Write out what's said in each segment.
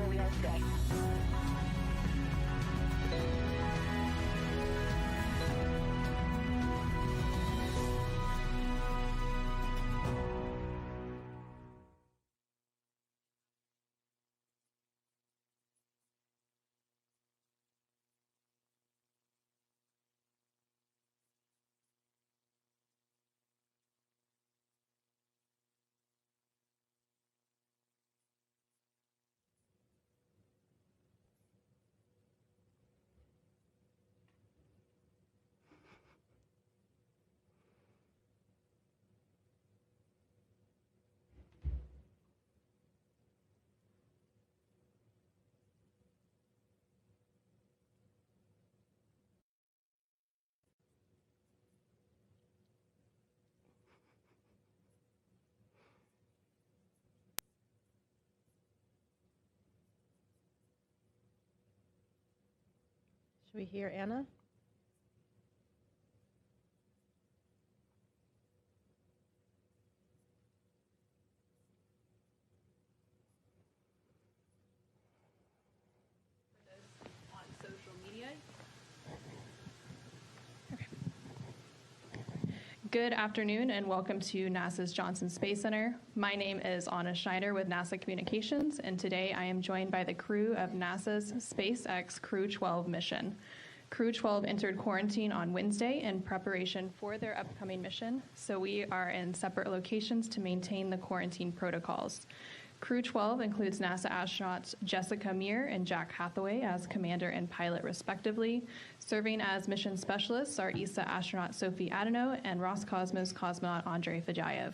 where we are today. Should we hear Anna? On social media. Good afternoon and welcome to NASA's Johnson Space Center. My name is Anna Schneider with NASA Communications, and today I am joined by the crew of NASA's SpaceX Crew-12 mission. Crew-12 entered quarantine on Wednesday in preparation for their upcoming mission, so we are in separate locations to maintain the quarantine protocols. Crew-12 includes NASA astronauts Jessica Meir and Jack Hathaway as commander and pilot respectively. Serving as mission specialists are ESA astronaut Sophie Adeno and Roscosmos cosmonaut Andrei Fedyaev.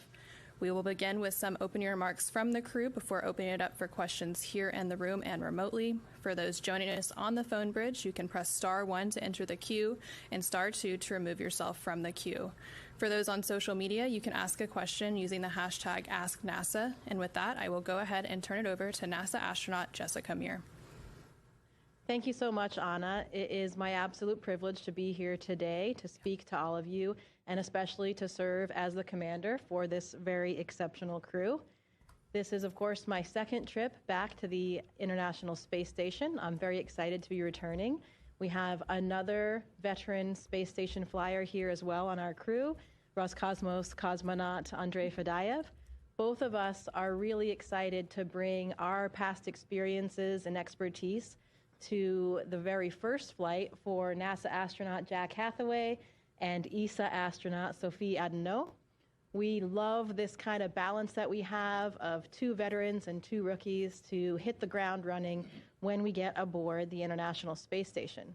We will begin with some opening remarks from the crew before opening it up for questions here in the room and remotely. For those joining us on the phone bridge, you can press *1 to enter the queue and *2 to remove yourself from the queue. For those on social media, you can ask a question using the hashtag AskNASA. And with that, I will go ahead and turn it over to NASA astronaut Jessica Meir. Thank you so much, Anna. It is my absolute privilege to be here today to speak to all of you, and especially to serve as the commander for this very exceptional crew. This is, of course, my second trip back to the International Space Station. I'm very excited to be returning. We have another veteran space station flyer here as well on our crew, Roscosmos cosmonaut Andrei Fedyaev. Both of us are really excited to bring our past experiences and expertise to the very first flight for NASA astronaut Jack Hathaway and ESA astronaut Sophie Adeno. We love this kind of balance that we have of 2 veterans and 2 rookies to hit the ground running when we get aboard the International Space Station.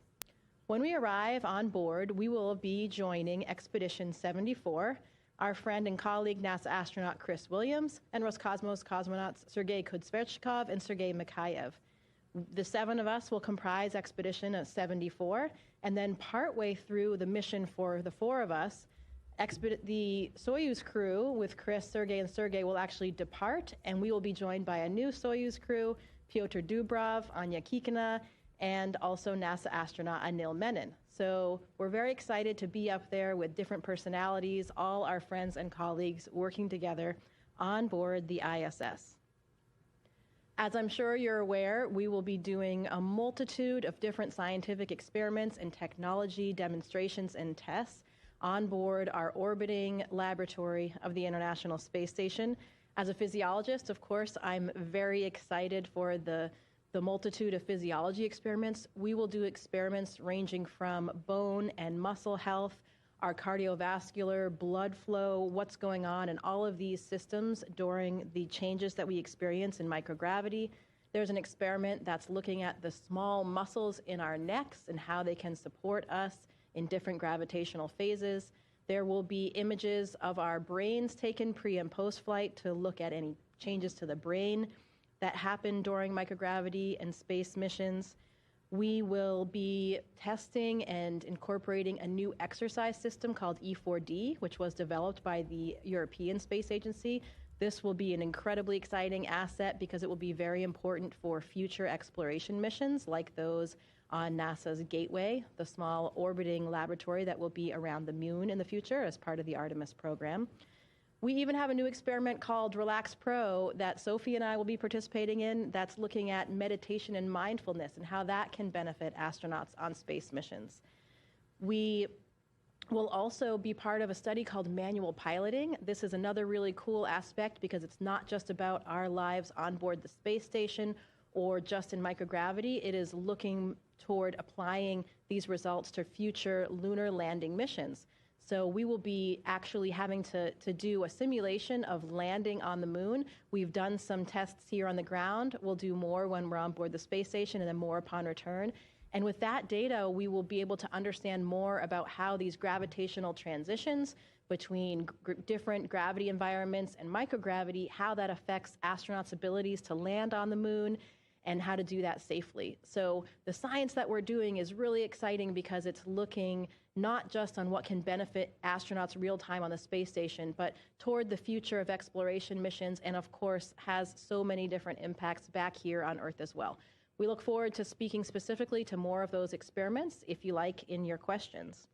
When we arrive on board, we will be joining Expedition 74, our friend and colleague NASA astronaut Chris Williams, and Roscosmos cosmonauts Sergei Kudzverchkov and Sergei Mikhaev. The 7 of us will comprise Expedition 74, and then partway through the mission for the 4 of us, the Soyuz crew with Chris, Sergei, and Sergei will actually depart, and we will be joined by a new Soyuz crew, Pyotr Dubrov, Anya Kikina, and also NASA astronaut Anil Menon. So we're very excited to be up there with different personalities, all our friends and colleagues working together on board the ISS. As I'm sure you're aware, we will be doing a multitude of different scientific experiments and technology demonstrations and tests on board our orbiting laboratory of the International Space Station. As a physiologist, of course, I'm very excited for the multitude of physiology experiments. We will do experiments ranging from bone and muscle health, our cardiovascular, blood flow, what's going on in all of these systems during the changes that we experience in microgravity. There's an experiment that's looking at the small muscles in our necks and how they can support us in different gravitational phases. There will be images of our brains taken pre- and post-flight to look at any changes to the brain that happen during microgravity and space missions. We will be testing and incorporating a new exercise system called E4D, which was developed by the European Space Agency. This will be an incredibly exciting asset because it will be very important for future exploration missions like those on NASA's Gateway, the small orbiting laboratory that will be around the moon in the future as part of the Artemis program. We even have a new experiment called Relax Pro that Sophie and I will be participating in that's looking at meditation and mindfulness and how that can benefit astronauts on space missions. We will also be part of a study called manual piloting. This is another really cool aspect because it's not just about our lives on board the space station or just in microgravity. It is looking toward applying these results to future lunar landing missions. So we will be actually having to do a simulation of landing on the moon. We've done some tests here on the ground. We'll do more when we're on board the space station and then more upon return. And with that data, we will be able to understand more about how these gravitational transitions between different gravity environments and microgravity, how that affects astronauts' abilities to land on the moon and how to do that safely. So the science that we're doing is really exciting because it's looking not just on what can benefit astronauts real time on the space station, but toward the future of exploration missions, and of course has so many different impacts back here on Earth as well. We look forward to speaking specifically to more of those experiments, if you like, in your questions.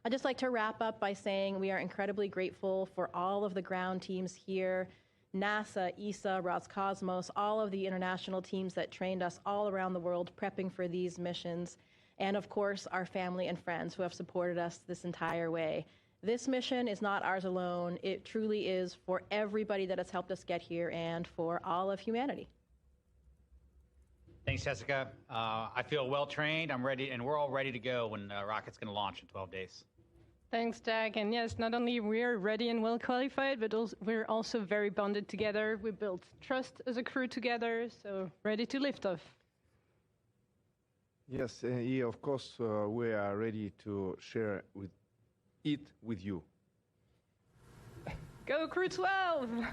I'd just like to wrap up by saying we are incredibly grateful for all of the ground teams here, NASA, ESA, Roscosmos, all of the international teams that trained us all around the world prepping for these missions, and of course our family and friends who have supported us this entire way. This mission is not ours alone. It truly is for everybody that has helped us get here and for all of humanity. Thanks, Jessica. I feel well trained. I'm ready, and we're all ready to go when the rocket's going to launch in 12 days. Thanks, Jack. And yes, not only we're ready and well qualified, but also, we're also very bonded together. We built trust as a crew together, so ready to lift off. Yes, yeah, of course, we are ready to share it with you. Go Crew-12!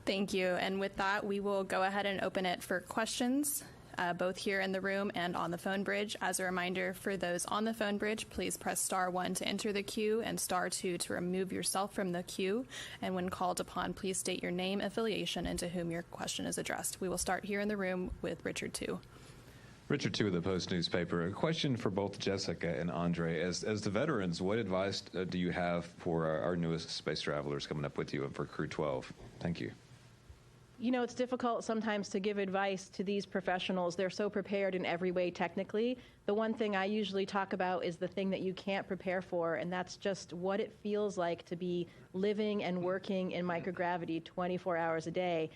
Thank you. And with that, we will go ahead and open it for questions, both here in the room and on the phone bridge. As a reminder, for those on the phone bridge, please press *1 to enter the queue and *2 to remove yourself from the queue. And when called upon, please state your name, affiliation, and to whom your question is addressed. We will start here in the room with Richard Tu. Richard Tu of the Post newspaper. A question for both Jessica and Andre. As the veterans, what advice do you have for our newest space travelers coming up with you and for Crew-12? Thank you. You know, it's difficult sometimes to give advice to these professionals. They're so prepared in every way technically. The one thing I usually talk about is the thing that you can't prepare for, and that's just what it feels like to be living and working in microgravity 24 hours a day.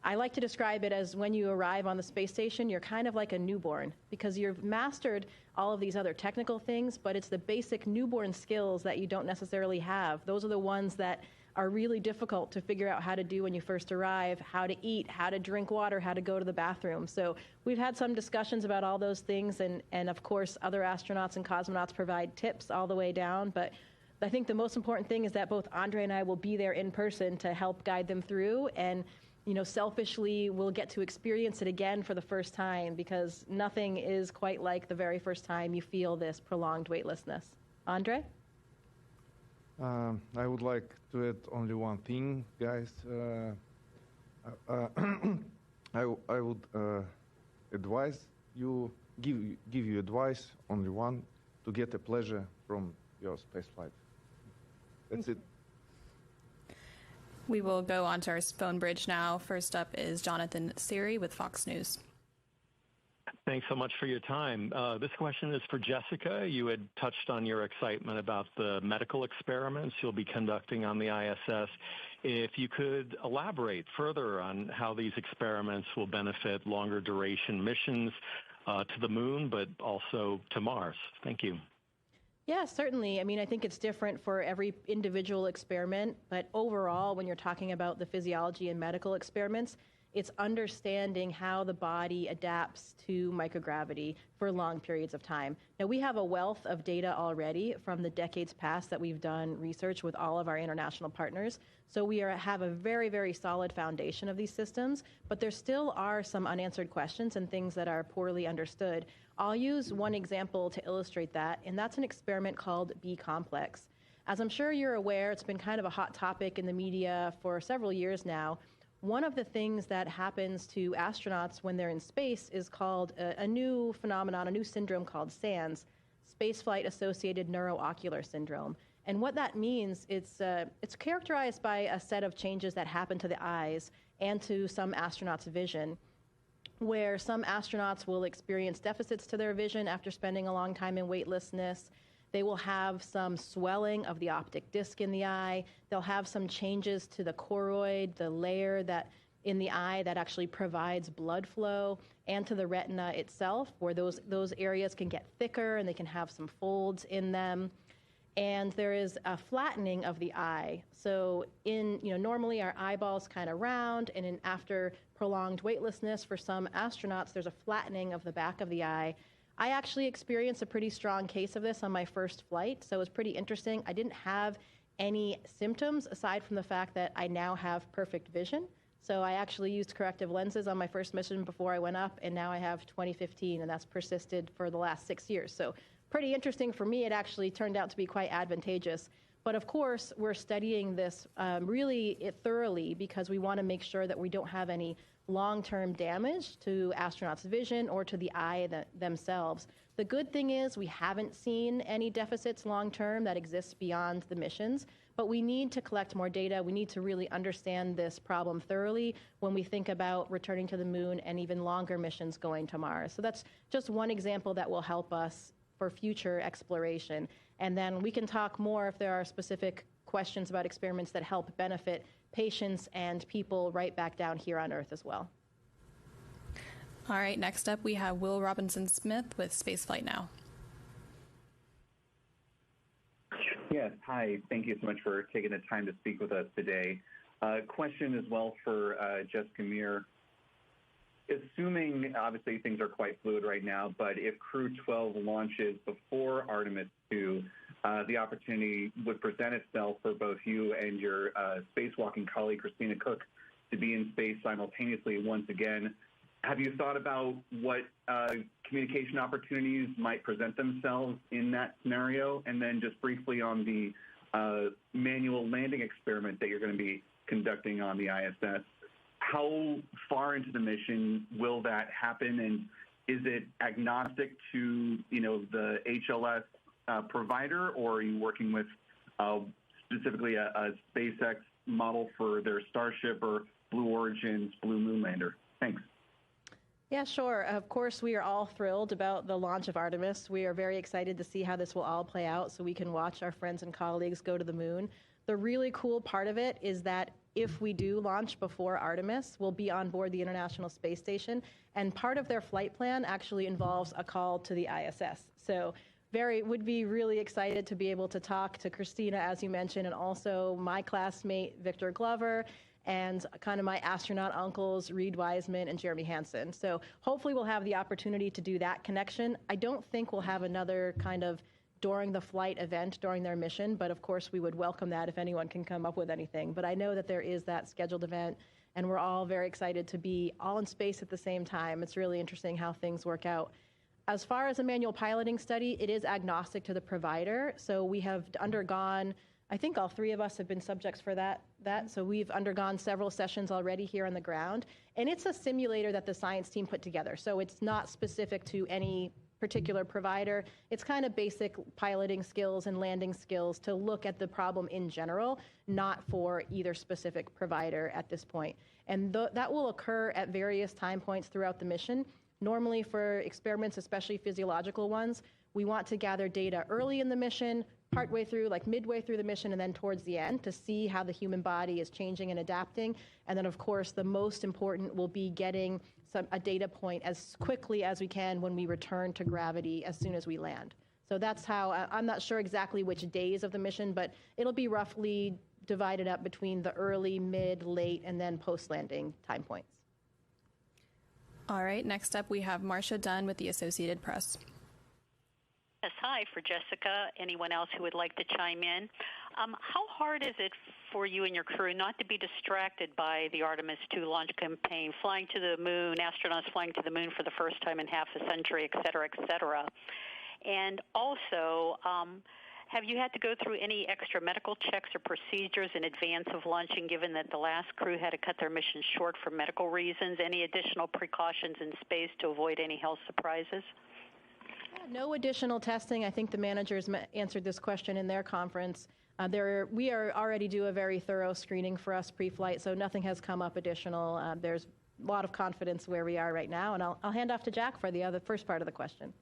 I like to describe it as when you arrive on the space station, you're kind of like a newborn because you've mastered all of these other technical things, but it's the basic newborn skills that you don't necessarily have. Those are the ones that are really difficult to figure out how to do when you first arrive, how to eat, how to drink water, how to go to the bathroom. So we've had some discussions about all those things, and of course other astronauts and cosmonauts provide tips all the way down. But I think the most important thing is that both Andre and I will be there in person to help guide them through, and you know, selfishly we'll get to experience it again for the first time because nothing is quite like the very first time you feel this prolonged weightlessness. Andre? I would like to add only one thing, guys. I would advise you, give you advice, only one, to get a pleasure from your space flight. That's it. We will go on to our phone bridge now. First up is Jonathan Siri with Fox News. Thanks so much for your time. This question is for Jessica. You had touched on your excitement about the medical experiments you'll be conducting on the ISS. If you could elaborate further on how these experiments will benefit longer duration missions to the moon, but also to Mars. Thank you. Yeah, certainly. I mean, I think it's different for every individual experiment, but overall, when you're talking about the physiology and medical experiments, it's understanding how the body adapts to microgravity for long periods of time. Now, we have a wealth of data already from the decades past that we've done research with all of our international partners. So we have a very, very solid foundation of these systems, but there still are some unanswered questions and things that are poorly understood. I'll use one example to illustrate that, and that's an experiment called B-complex. As I'm sure you're aware, it's been kind of a hot topic in the media for several years now. One of the things that happens to astronauts when they're in space is called a new phenomenon, a new syndrome called SANS, Spaceflight Associated Neuroocular Syndrome. And what that means, it's characterized by a set of changes that happen to the eyes and to some astronauts' vision, where some astronauts will experience deficits to their vision after spending a long time in weightlessness. They will have some swelling of the optic disc in the eye. They'll have some changes to the choroid, the layer that in the eye that actually provides blood flow, and to the retina itself, where those areas can get thicker and they can have some folds in them. And there is a flattening of the eye. So normally our eyeball's kind of round, and after prolonged weightlessness for some astronauts, there's a flattening of the back of the eye. I actually experienced a pretty strong case of this on my first flight, so it was pretty interesting. I didn't have any symptoms aside from the fact that I now have perfect vision. So I actually used corrective lenses on my first mission before I went up, and now I have 20/15, and that's persisted for the last 6 years. So pretty interesting for me. It actually turned out to be quite advantageous. But of course, we're studying this really thoroughly because we want to make sure that we don't have any long-term damage to astronauts' vision or to the eye themselves. The good thing is we haven't seen any deficits long-term that exist beyond the missions, but we need to collect more data. We need to really understand this problem thoroughly when we think about returning to the moon and even longer missions going to Mars. So that's just one example that will help us for future exploration. And then we can talk more if there are specific questions about experiments that help benefit patients and people right back down here on Earth as well. All right, next up we have Will Robinson-Smith with Spaceflight Now. Yes, hi. Thank you so much for taking the time to speak with us today. Question as well for Jessica Meir. Assuming, obviously, things are quite fluid right now, but if Crew-12 launches before Artemis 2, the opportunity would present itself for both you and your spacewalking colleague, Christina Cook, to be in space simultaneously once again. Have you thought about what communication opportunities might present themselves in that scenario? And then just briefly on the manual landing experiment that you're going to be conducting on the ISS, how far into the mission will that happen, and is it agnostic to the HLS provider, or are you working with specifically a SpaceX model for their Starship or Blue Origin's Blue Moon lander? Thanks. Yeah, sure. Of course, we are all thrilled about the launch of Artemis. We are very excited to see how this will all play out so we can watch our friends and colleagues go to the moon. The really cool part of it is that if we do launch before Artemis, we'll be on board the International Space Station, and part of their flight plan actually involves a call to the ISS. So would be really excited to be able to talk to Christina, as you mentioned, and also my classmate, Victor Glover, and kind of my astronaut uncles, Reed Wiseman and Jeremy Hansen. So hopefully we'll have the opportunity to do that connection. I don't think we'll have another kind of during the flight event during their mission, but of course we would welcome that if anyone can come up with anything. But I know that there is that scheduled event, and we're all very excited to be all in space at the same time. It's really interesting how things work out. As far as a manual piloting study, it is agnostic to the provider. So we have undergone, I think all three of us have been subjects for that. So we've undergone several sessions already here on the ground. And it's a simulator that the science team put together. So it's not specific to any particular provider. It's kind of basic piloting skills and landing skills to look at the problem in general, not for either specific provider at this point. And that will occur at various time points throughout the mission. Normally for experiments, especially physiological ones, we want to gather data early in the mission, partway through, like midway through the mission, and then towards the end to see how the human body is changing and adapting. And then, of course, the most important will be getting a data point as quickly as we can when we return to gravity as soon as we land. So that's how, I'm not sure exactly which days of the mission, but it'll be roughly divided up between the early, mid, late, and then post-landing time points. All right, next up we have Marcia Dunn with the Associated Press. Yes, hi, for Jessica, anyone else who would like to chime in. How hard is it for you and your crew not to be distracted by the Artemis 2 launch campaign, flying to the moon, astronauts flying to the moon for the first time in half a century, et cetera, et cetera? And also, have you had to go through any extra medical checks or procedures in advance of launching, given that the last crew had to cut their mission short for medical reasons? Any additional precautions in space to avoid any health surprises? No additional testing. I think the managers answered this question in their conference. We are already do a very thorough screening for us pre-flight, so nothing has come up additional. There's a lot of confidence where we are right now, and I'll hand off to Jack for the first part of the question.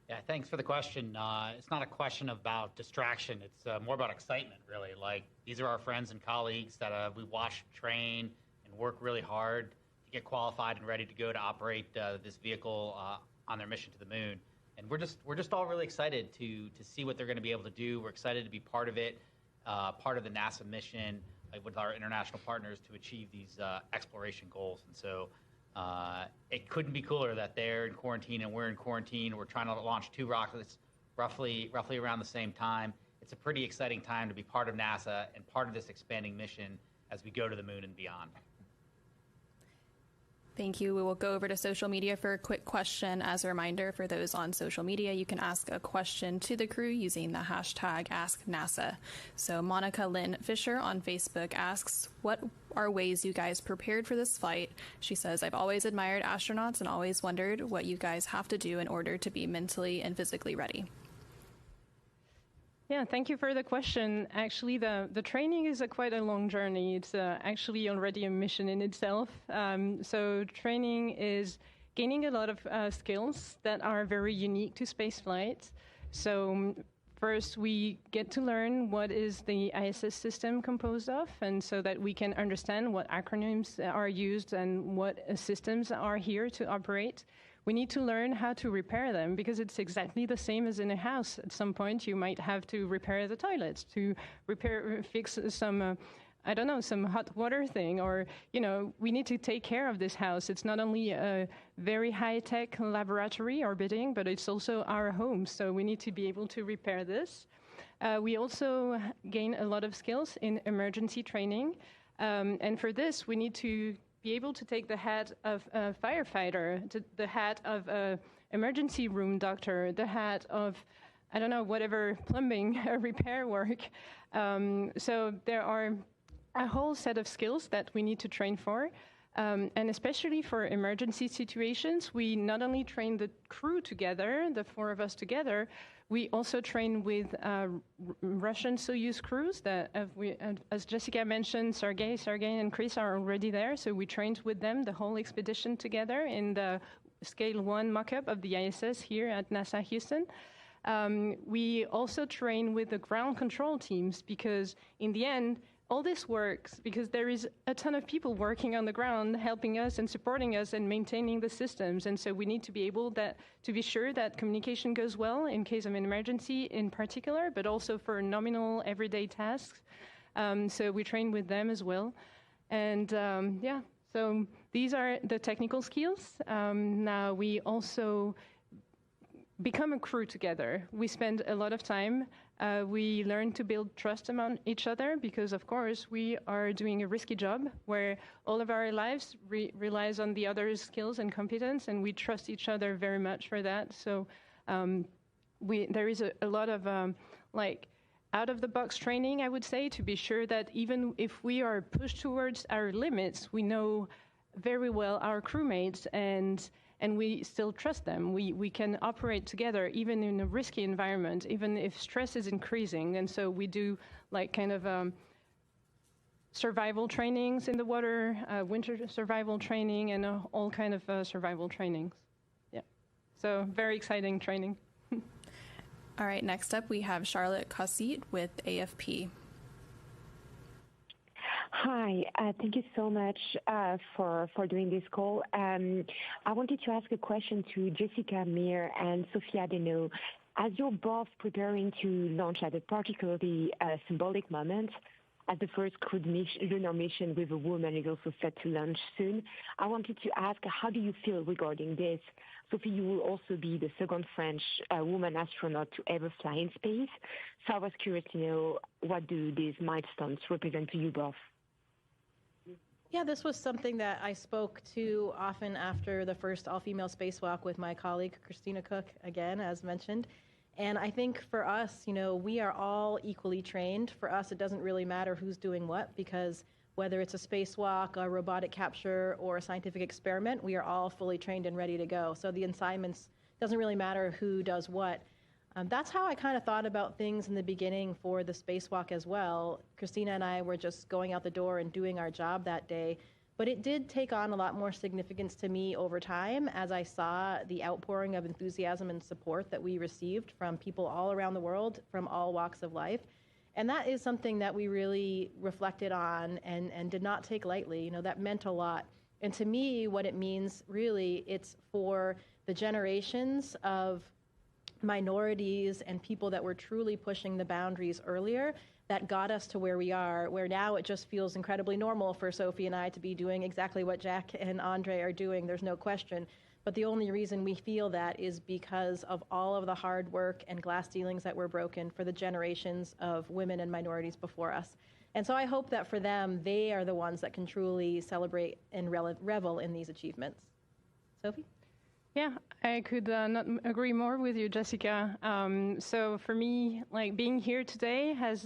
Yeah, thanks for the question. It's not a question about distraction. It's more about excitement, really. Like, these are our friends and colleagues that we watch train and work really hard to get qualified and ready to go to operate this vehicle on their mission to the moon. And we're just all really excited to see what they're going to be able to do. We're excited to be part of it, part of the NASA mission with our international partners to achieve these exploration goals. And so it couldn't be cooler that they're in quarantine and we're in quarantine. We're trying to launch 2 rockets roughly around the same time. It's a pretty exciting time to be part of NASA and part of this expanding mission as we go to the moon and beyond. Thank you. We will go over to social media for a quick question. As a reminder, for those on social media, you can ask a question to the crew using the hashtag AskNASA. So Monica Lynn Fisher on Facebook asks, what are ways you guys prepared for this flight? She says, I've always admired astronauts and always wondered what you guys have to do in order to be mentally and physically ready. Yeah, thank you for the question. Actually, the training is quite a long journey. It's actually already a mission in itself. So training is gaining a lot of skills that are very unique to spaceflight. So first, we get to learn what is the ISS system composed of, and so that we can understand what acronyms are used and what systems are here to operate. We need to learn how to repair them, because it's exactly the same as in a house. At some point, you might have to repair the toilets, to fix some, I don't know, some hot water thing, or, we need to take care of this house. It's not only a very high-tech laboratory orbiting, but it's also our home, so we need to be able to repair this. We also gain a lot of skills in emergency training, and for this, we need to be able to take the hat of a firefighter, the hat of a emergency room doctor, the hat of, I don't know, whatever plumbing repair work. So there are a whole set of skills that we need to train for. And especially for emergency situations, we not only train the crew together, the 4 of us together, we also train with Russian Soyuz crews that, as Jessica mentioned, Sergei, and Chris are already there. So we trained with them the whole expedition together in the Scale 1 mock-up of the ISS here at NASA Houston. We also train with the ground control teams, because in the end, all this works because there is a ton of people working on the ground helping us and supporting us and maintaining the systems. And so we need to be able to be sure that communication goes well in case of an emergency in particular, but also for nominal everyday tasks. So we train with them as well. And so these are the technical skills. Now we also become a crew together. We spend a lot of time. We learn to build trust among each other because, of course, we are doing a risky job where all of our lives relies on the other's skills and competence, and we trust each other very much for that. So there is a lot of out-of-the-box training, I would say, to be sure that even if we are pushed towards our limits, we know very well our crewmates and we still trust them. We can operate together even in a risky environment, even if stress is increasing. And so we do survival trainings in the water, winter survival training, and all kind of survival trainings. Yeah, so very exciting training. All right, next up we have Charlotte Cossit with AFP. Hi, thank you so much for doing this call. I wanted to ask a question to Jessica Meir and Sophia Deneau. As you're both preparing to launch at a particularly symbolic moment, as the first crewed lunar mission with a woman is also set to launch soon, I wanted to ask, how do you feel regarding this? Sophie, you will also be the second French woman astronaut to ever fly in space. So I was curious to know, what do these milestones represent to you both? Yeah, this was something that I spoke to often after the first all-female spacewalk with my colleague, Christina Cook, again, as mentioned. And I think for us, we are all equally trained. For us, it doesn't really matter who's doing what, because whether it's a spacewalk, a robotic capture, or a scientific experiment, we are all fully trained and ready to go. So the assignments doesn't really matter who does what. That's how I kind of thought about things in the beginning for the spacewalk as well. Christina and I were just going out the door and doing our job that day, but it did take on a lot more significance to me over time as I saw the outpouring of enthusiasm and support that we received from people all around the world, from all walks of life. And that is something that we really reflected on and did not take lightly. You know, that meant a lot. And to me, what it means really, it's for the generations of minorities and people that were truly pushing the boundaries earlier that got us to where we are, where now it just feels incredibly normal for Sophie and I to be doing exactly what Jack and Andre are doing. There's no question. But the only reason we feel that is because of all of the hard work and glass ceilings that were broken for the generations of women and minorities before us. And so I hope that for them, they are the ones that can truly celebrate and revel in these achievements. Sophie? Yeah, I could not agree more with you, Jessica. So for me, like being here today has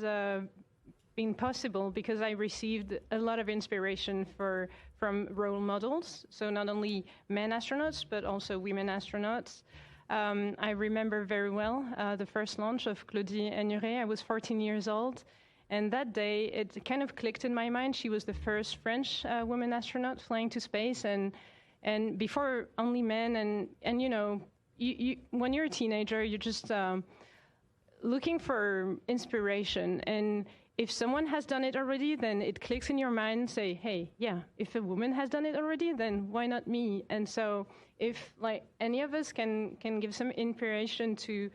been possible because I received a lot of inspiration from role models. So not only men astronauts, but also women astronauts. I remember very well the first launch of Claudie Agnuret. I was 14 years old. And that day, it kind of clicked in my mind. She was the first French woman astronaut flying to space. And before, only men. And you know, you when you're a teenager, you're just looking for inspiration. And if someone has done it already, then it clicks in your mind, say, hey, yeah, if a woman has done it already, then why not me? And so if like any of us can give some inspiration to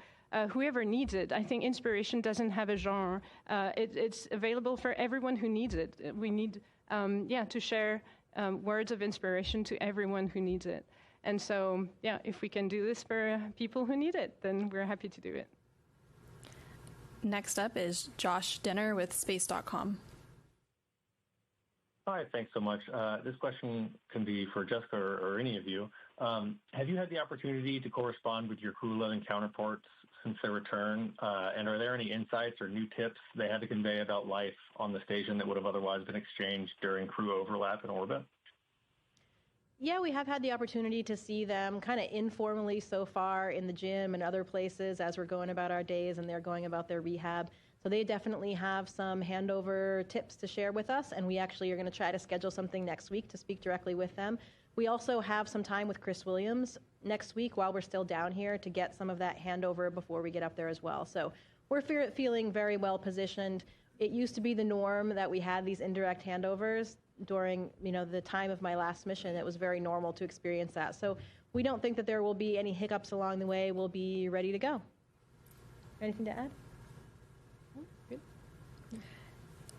whoever needs it, I think inspiration doesn't have a genre. It's available for everyone who needs it. We need, to share words of inspiration to everyone who needs it. And so, yeah, if we can do this for people who need it, then we're happy to do it. Next up is Josh Denner with Space.com. Hi, thanks so much. This question can be for Jessica or any of you. Have you had the opportunity to correspond with your Crew-11 counterparts since their return? And are there any insights or new tips they had to convey about life on the station that would have otherwise been exchanged during crew overlap in orbit? Yeah, we have had the opportunity to see them kind of informally so far in the gym and other places as we're going about our days and they're going about their rehab. So they definitely have some handover tips to share with us, and we actually are going to try to schedule something next week to speak directly with them. We also have some time with Chris Williams next week while we're still down here to get some of that handover before we get up there as well. So we're feeling very well positioned. It used to be the norm that we had these indirect handovers during, the time of my last mission. It was very normal to experience that. So we don't think that there will be any hiccups along the way. We'll be ready to go. Anything to add? Good.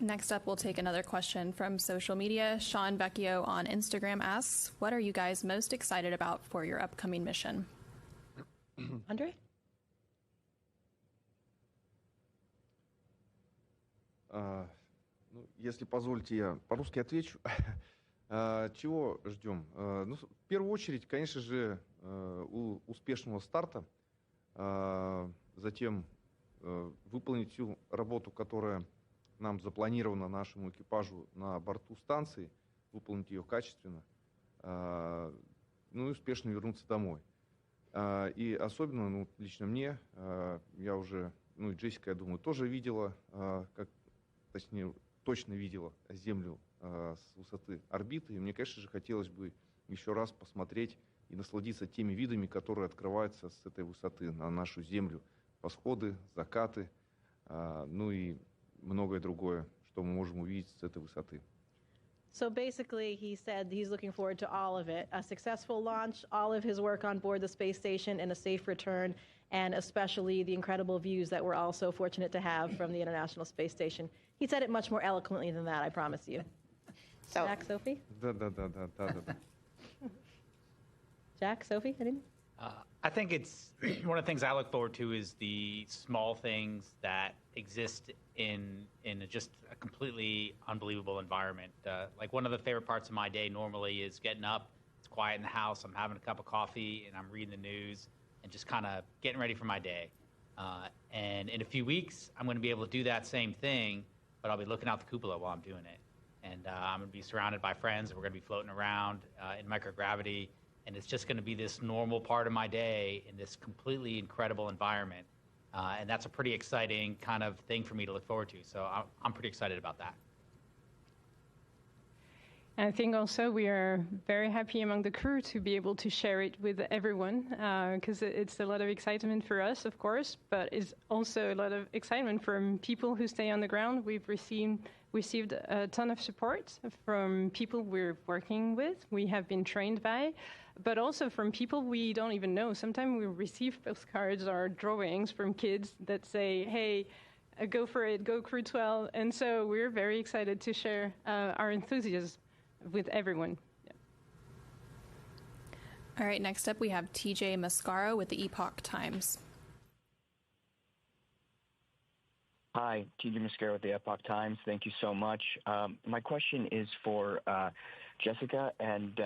Next up, we'll take another question from social media. Sean Vecchio on Instagram asks, what are you guys most excited about for your upcoming mission? Andre? Если позволите, я по-русски отвечу. Чего ждем? В первую очередь, конечно же, успешного старта, затем выполнить всю работу, которая нам запланирована нашему экипажу на борту станции, выполнить ее качественно, и успешно вернуться домой. И особенно, лично мне, я уже, и Джессика, я думаю, тоже видела, точно видела Землю с высоты орбиты. И мне, конечно же, хотелось бы еще раз посмотреть и насладиться теми видами, которые открываются с этой высоты на нашу Землю. Восходы, закаты, и многое другое, что мы можем увидеть с этой высоты. So basically, he said he's looking forward to all of it. A successful launch, all of his work on board the space station, and a safe return, and especially the incredible views that we're all so fortunate to have from the International Space Station. He said it much more eloquently than that, I promise you. So, Jack, Sophie? Да. Jack, Sophie, anything? I think it's one of the things I look forward to is the small things that exist in just a completely unbelievable environment. Like one of the favorite parts of my day normally is getting up, it's quiet in the house, I'm having a cup of coffee, and I'm reading the news and just kind of getting ready for my day. And in a few weeks, I'm going to be able to do that same thing, but I'll be looking out the cupola while I'm doing it. And I'm going to be surrounded by friends. We're going to be floating around in microgravity and it's just going to be this normal part of my day in this completely incredible environment. And that's a pretty exciting kind of thing for me to look forward to. So I'm pretty excited about that. I think also we are very happy among the crew to be able to share it with everyone, because it's a lot of excitement for us, of course, but it's also a lot of excitement from people who stay on the ground. We've received a ton of support from people we're working with, we have been trained by, but also from people we don't even know. Sometimes we receive postcards or drawings from kids that say, hey, go for it, go Crew-12. And so we're very excited to share our enthusiasm with everyone. Yeah. All right, next up we have TJ Mascaro with the Epoch Times. Hi, TJ Mascaro with the Epoch Times. Thank you so much. My question is for Jessica and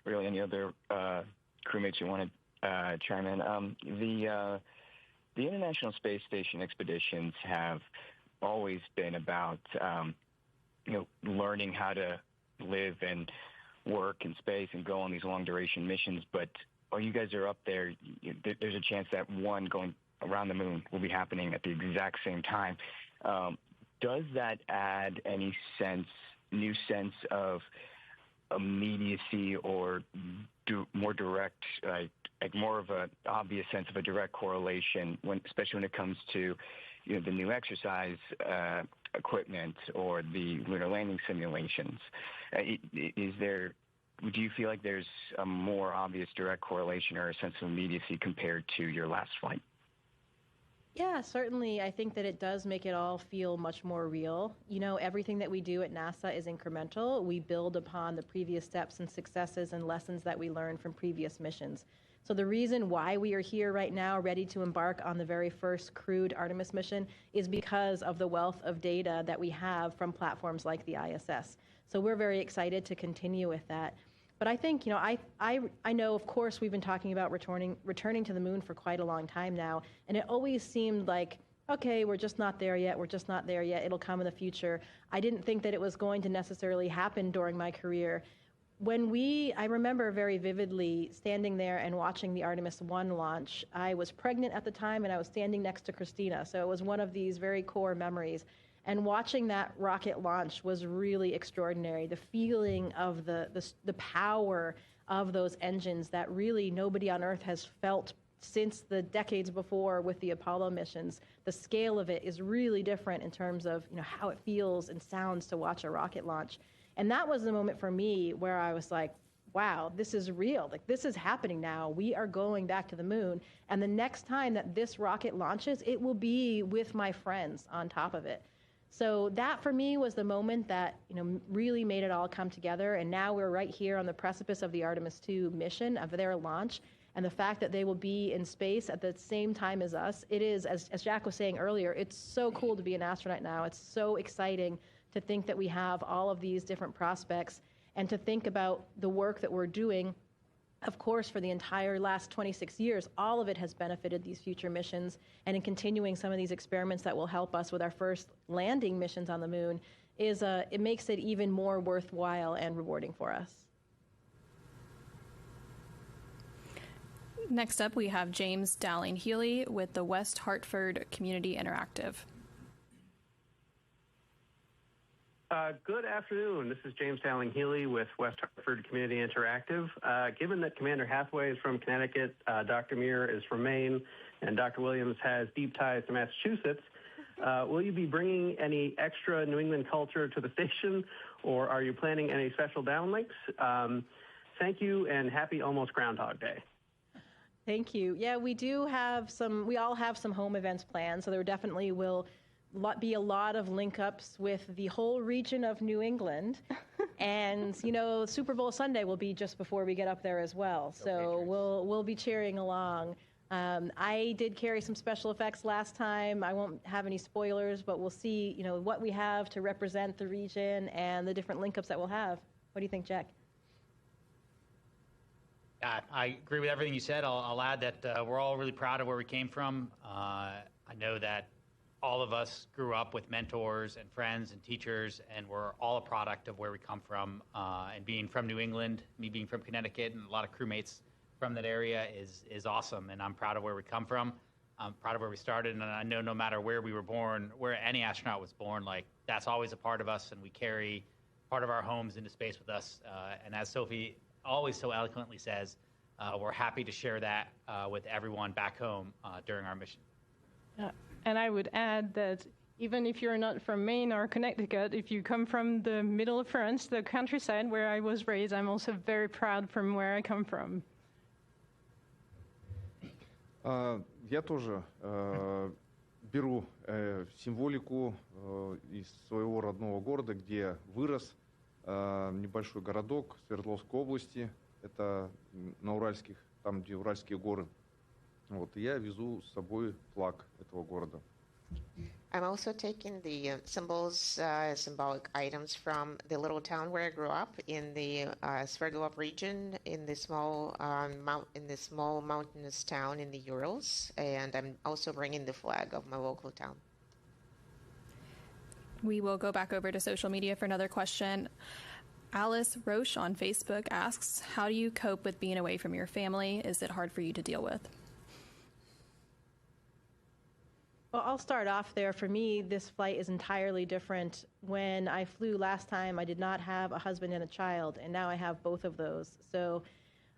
really any other crewmates who want to chime in. The International Space Station expeditions have always been about learning how to live and work in space and go on these long duration missions. But while you guys are up there, there's a chance that one going around the moon will be happening at the exact same time. Does that add any new sense of immediacy or more direct, like more of an obvious sense of a direct correlation, especially when it comes to the new exercise equipment or the lunar landing simulations? Do you feel like there's a more obvious direct correlation or a sense of immediacy compared to your last flight? Yeah, certainly. I think that it does make it all feel much more real. Everything that we do at NASA is incremental. We build upon the previous steps and successes and lessons that we learned from previous missions. So the reason why we are here right now, ready to embark on the very first crewed Artemis mission, is because of the wealth of data that we have from platforms like the ISS. So we're very excited to continue with that. But I think, I know, of course, we've been talking about returning to the moon for quite a long time now, and it always seemed like, okay, we're just not there yet, it'll come in the future. I didn't think that it was going to necessarily happen during my career. I remember very vividly standing there and watching the Artemis 1 launch. I was pregnant at the time, and I was standing next to Christina, so it was one of these very core memories. And watching that rocket launch was really extraordinary. The feeling of the power of those engines that really nobody on Earth has felt since the decades before with the Apollo missions. The scale of it is really different in terms of how it feels and sounds to watch a rocket launch. And that was the moment for me where I was like, wow, this is real. Like, this is happening now. We are going back to the moon. And the next time that this rocket launches, it will be with my friends on top of it. So that for me was the moment that really made it all come together. And now we're right here on the precipice of the Artemis 2 mission, of their launch. And the fact that they will be in space at the same time as us, it is, as Jack was saying earlier, it's so cool to be an astronaut now. It's so exciting to think that we have all of these different prospects and to think about the work that we're doing. Of course, for the entire last 26 years, all of it has benefited these future missions, and in continuing some of these experiments that will help us with our first landing missions on the moon, it makes it even more worthwhile and rewarding for us. Next up, we have James Dowling-Healy with the West Hartford Community Interactive. Good afternoon. This is James Dowling-Healy with West Hartford Community Interactive. Given that Commander Hathaway is from Connecticut, Dr. Muir is from Maine, and Dr. Williams has deep ties to Massachusetts, will you be bringing any extra New England culture to the station, or are you planning any special downlinks? Thank you, and happy almost Groundhog Day. Thank you. Yeah, we all have some home events planned, so there definitely will be a lot of link-ups with the whole region of New England. And, Super Bowl Sunday will be just before we get up there as well. So we'll be cheering along. I did carry some special effects last time. I won't have any spoilers, but we'll see, what we have to represent the region and the different link-ups that we'll have. What do you think, Jack? I agree with everything you said. I'll add that we're all really proud of where we came from. I know that all of us grew up with mentors and friends and teachers, and we're all a product of where we come from. And being from New England, me being from Connecticut, and a lot of crewmates from that area is awesome. And I'm proud of where we come from. I'm proud of where we started, and I know no matter where we were born, where any astronaut was born, like that's always a part of us, and we carry part of our homes into space with us. And as Sophie always so eloquently says, we're happy to share that with everyone back home during our mission. And I would add that even if you're not from Maine or Connecticut, if you come from the middle of France, the countryside where I was raised, I'm also very proud from where I come from. Я тоже беру символику из своего родного города, где вырос, небольшой городок Свердловской области, это на Уральских, там, где Уральские горы. Вот, и я везу с собой флаг этого города. I'm also taking the symbols, symbolic items from the little town where I grew up in the Sverdlov region, in the small mountainous town in the Urals, and I'm also bringing the flag of my local town. We will go back over to social media for another question. Alice Roche on Facebook asks, how do you cope with being away from your family? Is it hard for you to deal with? Well, I'll start off there. For me, this flight is entirely different. When I flew last time, I did not have a husband and a child, and now I have both of those. So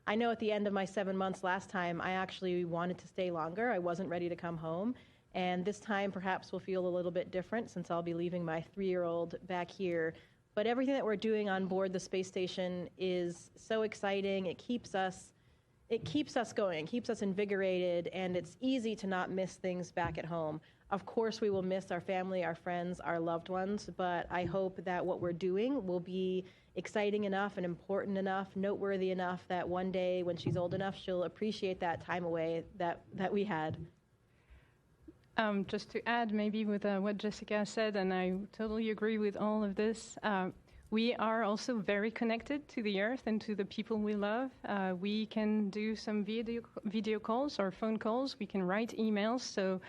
I know at the end of my 7 months last time, I actually wanted to stay longer. I wasn't ready to come home. And this time perhaps will feel a little bit different since I'll be leaving my 3-year-old back here. But everything that we're doing on board the space station is so exciting. It keeps us going, it keeps us invigorated, and it's easy to not miss things back at home. Of course, we will miss our family, our friends, our loved ones, but I hope that what we're doing will be exciting enough and important enough, noteworthy enough that one day when she's old enough, she'll appreciate that time away that we had. Just to add maybe with what Jessica said, and I totally agree with all of this, we are also very connected to the Earth and to the people we love. We can do some video calls or phone calls. We can write emails. So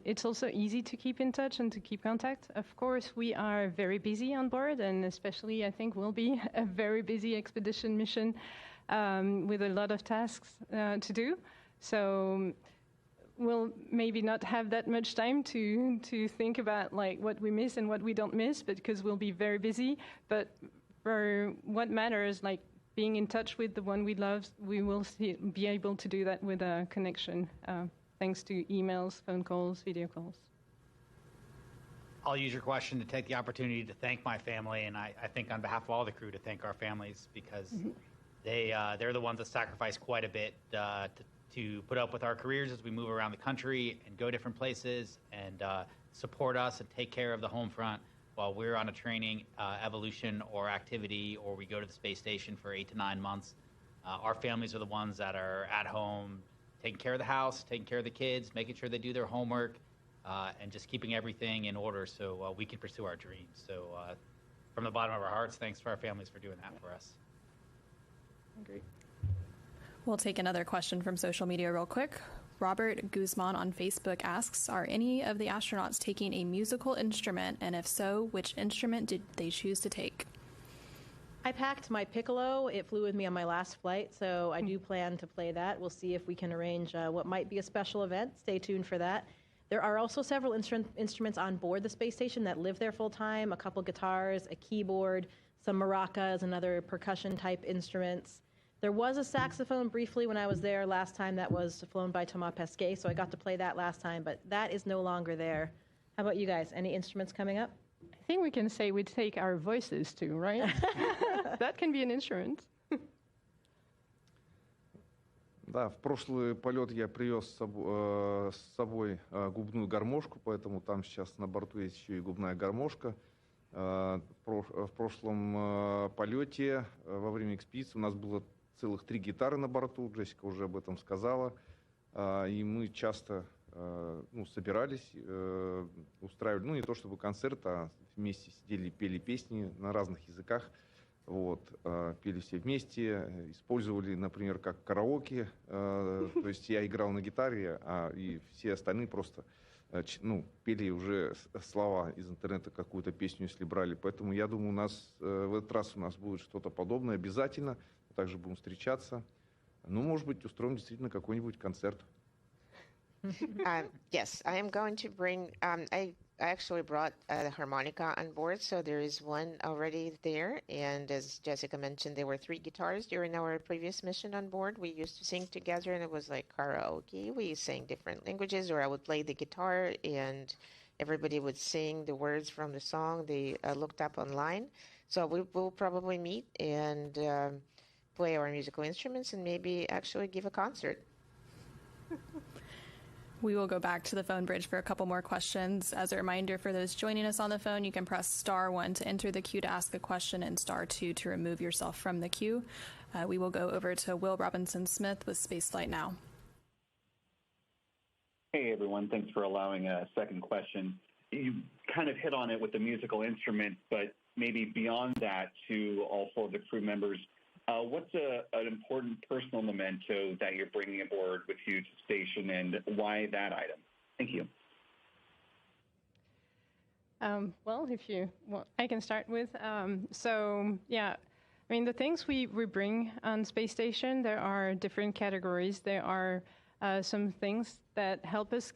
it's also easy to keep in touch and to keep contact. Of course, we are very busy on board, and especially I think will be a very busy expedition mission with a lot of tasks to do. So we'll maybe not have that much time to think about like what we miss and what we don't miss, but because we'll be very busy. But for what matters, like being in touch with the one we love, we will be able to do that with a connection, thanks to emails, phone calls, video calls. I'll use your question to take the opportunity to thank my family, and I think on behalf of all the crew to thank our families, because they're the ones that sacrifice quite a bit to put up with our careers as we move around the country and go different places and support us and take care of the home front while we're on a training evolution or activity, or we go to the space station for 8 to 9 months. Our families are the ones that are at home taking care of the house, taking care of the kids, making sure they do their homework, and just keeping everything in order so we can pursue our dreams. So from the bottom of our hearts, thanks to our families for doing that for us. Agree. We'll take another question from social media real quick. Robert Guzman on Facebook asks, are any of the astronauts taking a musical instrument? And if so, which instrument did they choose to take? I packed my piccolo. It flew with me on my last flight, so I do plan to play that. We'll see if we can arrange what might be a special event. Stay tuned for that. There are also several instruments on board the space station that live there full time, a couple guitars, a keyboard, some maracas, and other percussion-type instruments. There was a saxophone briefly when I was there last time that was flown by Thomas Pesquet, so I got to play that last time, but that is no longer there. How about you guys? Any instruments coming up? I think we can say we take our voices too, right? That can be an instrument. Да, в прошлый полет я привез с собой губную гармошку, поэтому там сейчас на борту есть еще и губная гармошка. В прошлом полете во время экспедиции у нас было целых 3 гитары на борту, Джессика уже об этом сказала, и мы часто собирались, устраивали, не то чтобы концерт, а вместе сидели, пели песни на разных языках, пели все вместе, использовали, например, как караоке, то есть я играл на гитаре, и все остальные просто пели уже слова из интернета, какую-то песню, если брали. Поэтому я думаю, у нас в этот раз у нас будет что-то подобное обязательно. Также будем встречаться. Ну, может быть, устроим действительно какой-нибудь концерт. Yes, I am going to bring, I actually brought the harmonica on board, so there is one already there. And as Jessica mentioned, there were 3 guitars during our previous mission on board. We used to sing together, and it was like karaoke. We sang different languages, or I would play the guitar, and everybody would sing the words from the song they looked up online. So we will probably meet and play our musical instruments and maybe actually give a concert. We will go back to the phone bridge for a couple more questions. As a reminder for those joining us on the phone, you can press *1 to enter the queue to ask a question and *2 to remove yourself from the queue. We will go over to Will Robinson-Smith with Spaceflight Now. Hey, everyone. Thanks for allowing a second question. You kind of hit on it with the musical instrument, but maybe beyond that to all 4 of the crew members, what's an important personal memento that you're bringing aboard with you to station, and why that item? Thank you. Well, if you want, I can start with. I mean, the things we bring on space station, there are different categories. There are some things that help us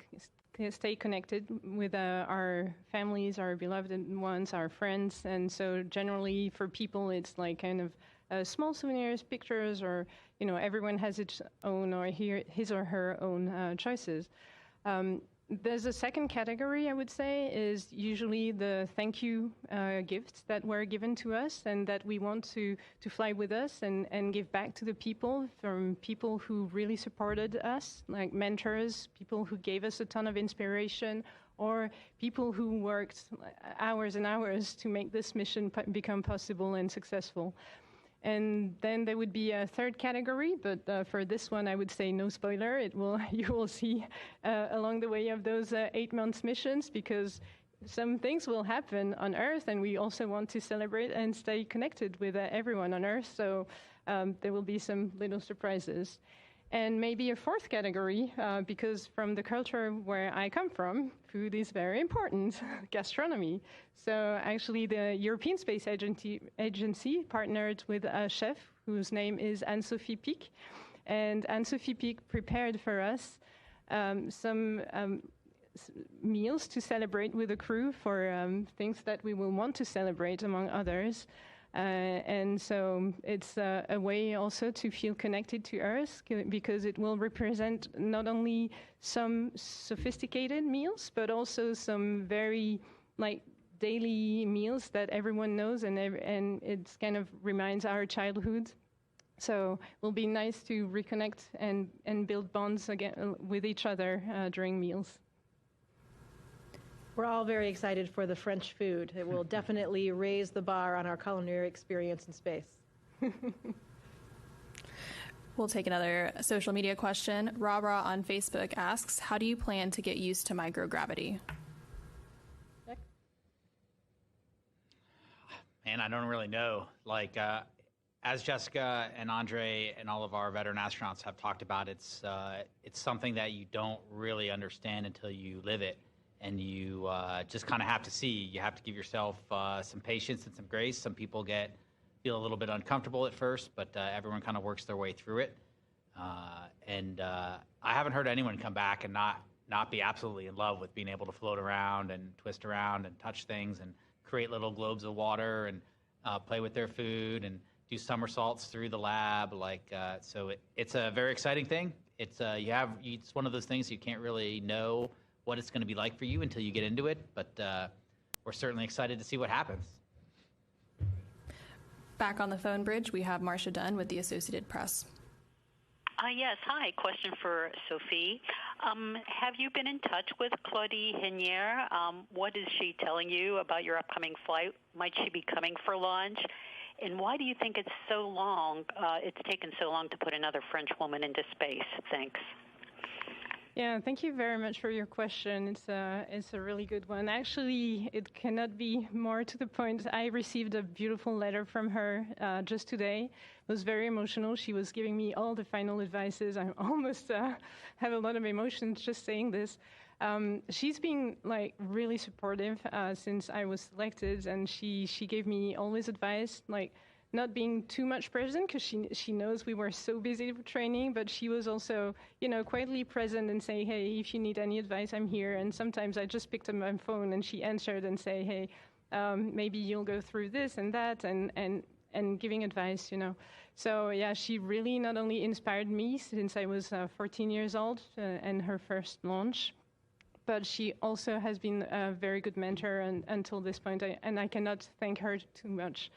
stay connected with our families, our beloved ones, our friends. And so generally for people, it's like kind of small souvenirs, pictures, or, everyone has its own or his or her own choices. There's a second category, I would say, is usually the thank you gifts that were given to us and that we want to fly with us and give back to the people, from people who really supported us, like mentors, people who gave us a ton of inspiration, or people who worked hours and hours to make this mission become possible and successful. And then there would be a third category, but for this one, I would say no spoiler. You will see along the way of those 8 months missions, because some things will happen on Earth, and we also want to celebrate and stay connected with everyone on Earth. So there will be some little surprises. And maybe a fourth category, because from the culture where I come from, food is very important, gastronomy. So actually the European Space Agency partnered with a chef whose name is Anne-Sophie Pic. And Anne-Sophie Pic prepared for us some meals to celebrate with the crew for things that we will want to celebrate, among others. And so it's a way also to feel connected to Earth, because it will represent not only some sophisticated meals, but also some very daily meals that everyone knows, and it kind of reminds our childhood. So it will be nice to reconnect and build bonds again with each other during meals. We're all very excited for the French food. It will definitely raise the bar on our culinary experience in space. We'll take another social media question. Ra on Facebook asks, how do you plan to get used to microgravity? Man, I don't really know. As Jessica and Andre and all of our veteran astronauts have talked about, it's something that you don't really understand until you live it. And you just kind of have to see. You have to give yourself some patience and some grace. Some people feel a little bit uncomfortable at first, but everyone kind of works their way through it. And I haven't heard anyone come back and not be absolutely in love with being able to float around and twist around and touch things and create little globes of water and play with their food and do somersaults through the lab. So it's a very exciting thing. It's one of those things you can't really know what it's going to be like for you until you get into it, but we're certainly excited to see what happens. Back on the phone bridge, we have Marcia Dunn with the Associated Press. Yes, hi. Question for Sophie. Have you been in touch with Claudie Henier? What is she telling you about your upcoming flight? Might she be coming for launch? And why do you think it's taken so long to put another French woman into space? Thanks. Yeah, thank you very much for your question. It's a really good one. Actually, it cannot be more to the point. I received a beautiful letter from her just today. It was very emotional. She was giving me all the final advices. I almost have a lot of emotions just saying this. She's been like really supportive since I was selected, and she gave me always advice, like not being too much present because she knows we were so busy with training, but she was also, quietly present and say, hey, if you need any advice, I'm here. And sometimes I just picked up my phone and she answered and say, hey, maybe you'll go through this and that, and giving advice, So yeah, she really not only inspired me since I was 14 years old and her first launch, but she also has been a very good mentor until this point, and I cannot thank her too much.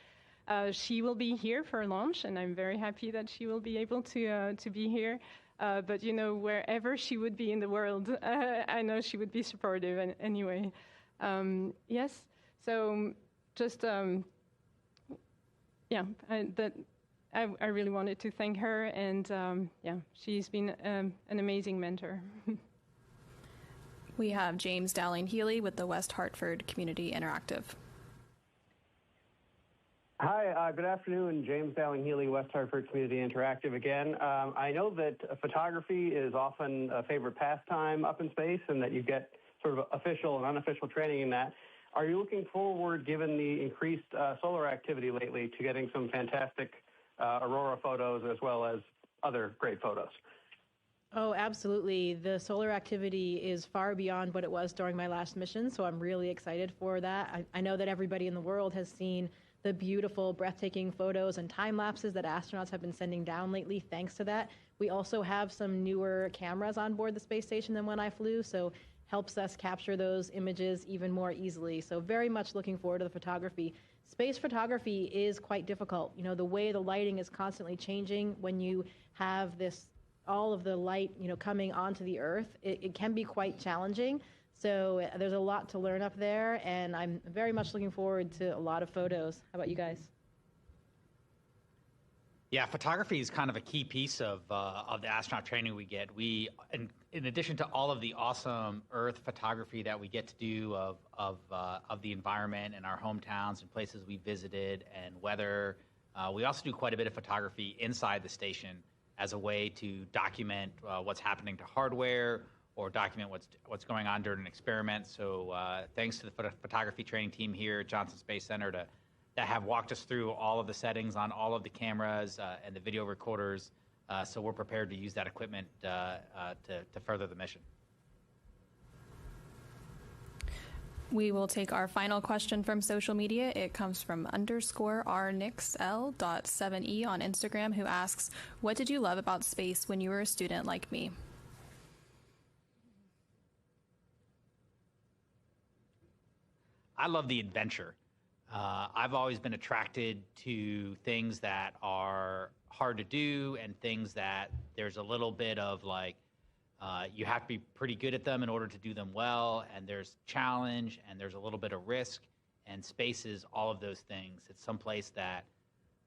She will be here for launch, and I'm very happy that she will be able to be here. But wherever she would be in the world, I know she would be supportive anyway. Yes. So just I really wanted to thank her, and she's been an amazing mentor. We have James Dowling-Healy with the West Hartford Community Interactive. Hi, good afternoon. James Dowling-Healy, West Hartford Community Interactive again. I know that photography is often a favorite pastime up in space and that you get sort of official and unofficial training in that. Are you looking forward, given the increased solar activity lately, to getting some fantastic aurora photos as well as other great photos? Oh, absolutely. The solar activity is far beyond what it was during my last mission, so I'm really excited for that. I know that everybody in the world has seen the beautiful, breathtaking photos and time lapses that astronauts have been sending down lately. Thanks to that, we also have some newer cameras on board the space station than when I flew, so helps us capture those images even more easily. So very much looking forward to the photography. Space photography is quite difficult. The way the lighting is constantly changing when you have all of the light, coming onto the Earth, it can be quite challenging. So there's a lot to learn up there, and I'm very much looking forward to a lot of photos. How about you guys? Yeah, photography is kind of a key piece of the astronaut training we get. In addition to all of the awesome Earth photography that we get to do of the environment and our hometowns and places we visited and weather, we also do quite a bit of photography inside the station as a way to document what's happening to hardware or document what's going on during an experiment. So thanks to the photography training team here at Johnson Space Center that have walked us through all of the settings on all of the cameras and the video recorders. So we're prepared to use that equipment to further the mission. We will take our final question from social media. It comes from _rnixl.7e on Instagram, who asks, what did you love about space when you were a student like me? I love the adventure. I've always been attracted to things that are hard to do and things that there's a little bit of you have to be pretty good at them in order to do them well, and there's challenge and there's a little bit of risk, and space is all of those things. It's someplace that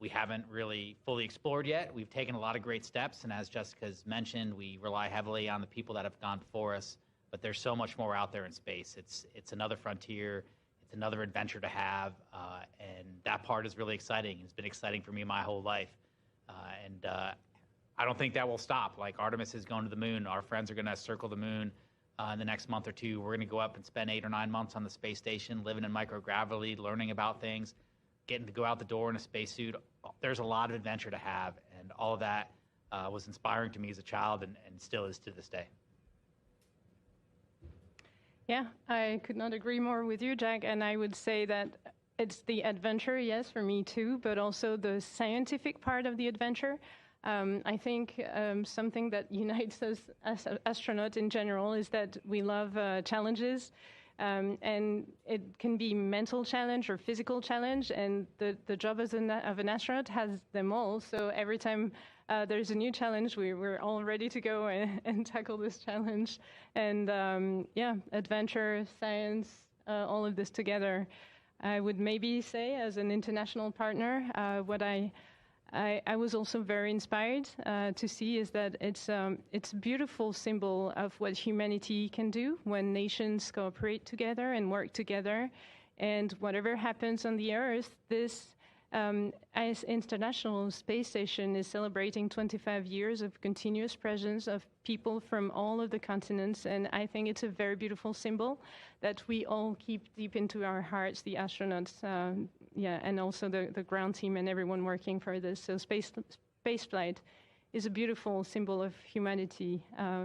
we haven't really fully explored yet. We've taken a lot of great steps, and as Jessica's mentioned, we rely heavily on the people that have gone before us, but there's so much more out there in space. It's another frontier. It's another adventure to have, and that part is really exciting. It's been exciting for me my whole life, and I don't think that will stop. Like Artemis is going to the moon. Our friends are going to circle the moon in the next month or two. We're going to go up and spend 8 or 9 months on the space station, living in microgravity, learning about things, getting to go out the door in a spacesuit. There's a lot of adventure to have, and all of that was inspiring to me as a child and still is to this day. Yeah, I could not agree more with you, Jack, and I would say that it's the adventure, yes, for me too, but also the scientific part of the adventure. I think something that unites us as astronauts in general is that we love challenges, and it can be mental challenge or physical challenge, and the job of an astronaut has them all. So every time there's a new challenge, we're all ready to go and tackle this challenge. And adventure, science, all of this together. I would maybe say, as an international partner, what I was also very inspired to see is that it's a beautiful symbol of what humanity can do when nations cooperate together and work together. And whatever happens on the Earth, this As International Space Station is celebrating 25 years of continuous presence of people from all of the continents, and I think it's a very beautiful symbol that we all keep deep into our hearts, the astronauts, and also the ground team and everyone working for this. So spaceflight is a beautiful symbol of humanity,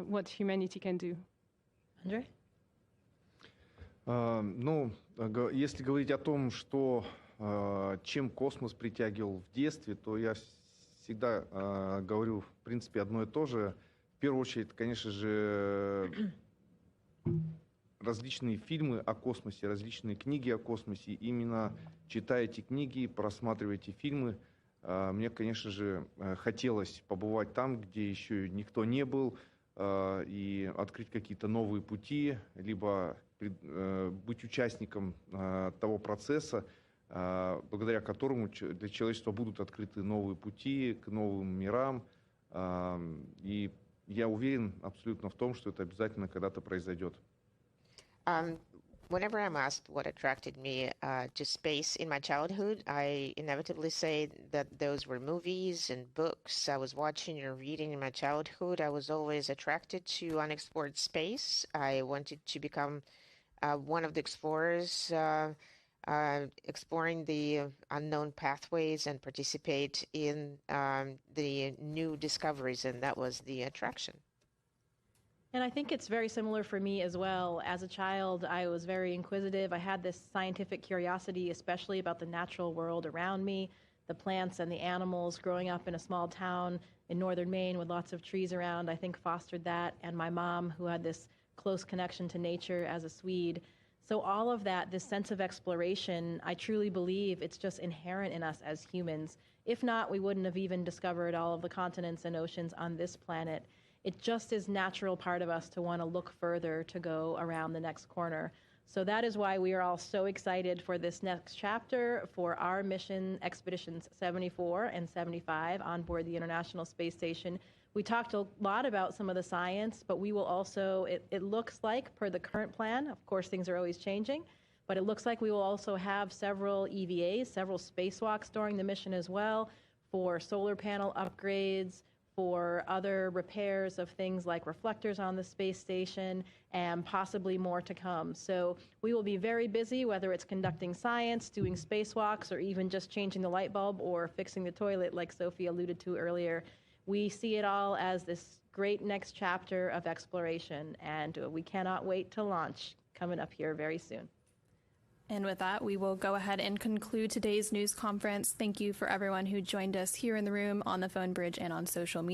what humanity can do. Andre? Если говорить о том, что чем космос притягивал в детстве, то я всегда говорю, в принципе, одно и то же. В первую очередь, конечно же, различные фильмы о космосе, различные книги о космосе. Именно читая эти книги, просматривая эти фильмы, мне, конечно же, хотелось побывать там, где еще никто не был, и открыть какие-то новые пути, либо быть участником того процесса, благодаря которому для человечества будут открыты новые пути к новым мирам. И я уверен абсолютно в том, что это обязательно когда-то произойдет. Whenever I'm asked what attracted me to space in my childhood, I inevitably say that those were movies and books I was watching or reading in my childhood. I was always attracted to unexplored space. I wanted to become one of the explorers exploring the unknown pathways and participate in the new discoveries, and that was the attraction. And I think it's very similar for me as well. As a child, I was very inquisitive. I had this scientific curiosity, especially about the natural world around me, the plants and the animals. Growing up in a small town in northern Maine with lots of trees around, I think fostered that. And my mom, who had this close connection to nature as a Swede. So all of that, this sense of exploration, I truly believe it's just inherent in us as humans. If not, we wouldn't have even discovered all of the continents and oceans on this planet. It just is natural part of us to want to look further, to go around the next corner. So that is why we are all so excited for this next chapter for our mission expeditions 74 and 75 on board the International Space Station. We talked a lot about some of the science, but we will also, it looks like, per the current plan, of course things are always changing, but it looks like we will also have several EVAs, several spacewalks during the mission as well, for solar panel upgrades, for other repairs of things like reflectors on the space station, and possibly more to come. So we will be very busy, whether it's conducting science, doing spacewalks, or even just changing the light bulb or fixing the toilet, like Sophie alluded to earlier. We see it all as this great next chapter of exploration, and we cannot wait to launch, coming up here very soon. And with that, we will go ahead and conclude today's news conference. Thank you for everyone who joined us here in the room, on the phone bridge, and on social media.